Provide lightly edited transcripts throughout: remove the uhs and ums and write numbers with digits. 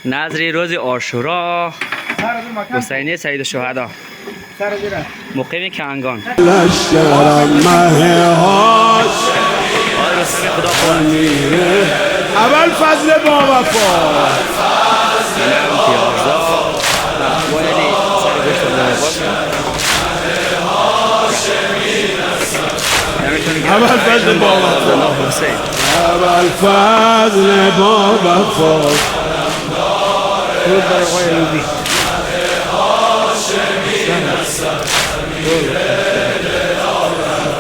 نظری روز عاشورا حسینی سید الشهدا مقیم کنگان. لشکرم مه هاش خدا خواهد اول فضل با وفا اول فضل با وفا اول فضل با وفا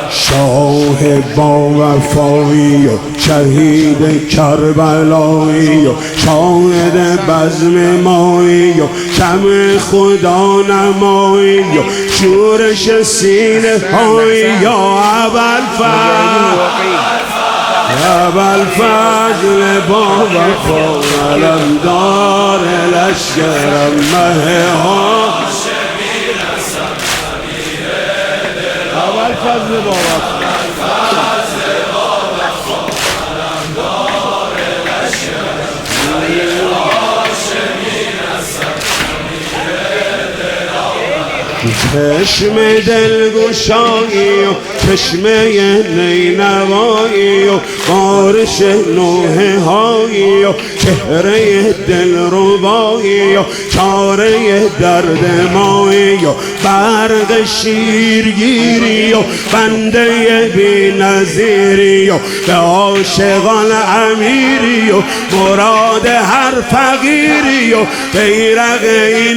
شاه با وفایی و شهید کربلایی و شاهد بزم مایی و شمع خدا نمایی و شورش سینه هایی یا اول فضل با وفا علمدار لشکرم مه ها اول فضل با وفا چشم دلگشایی و چشمه نینوایی و بارش نوحه هایی و چهره دلربایی و چاره درد مایی و برق شیرگیری و بنده بی نظیری و به عاشقان امیری و مراد هر فقیری و بیرق این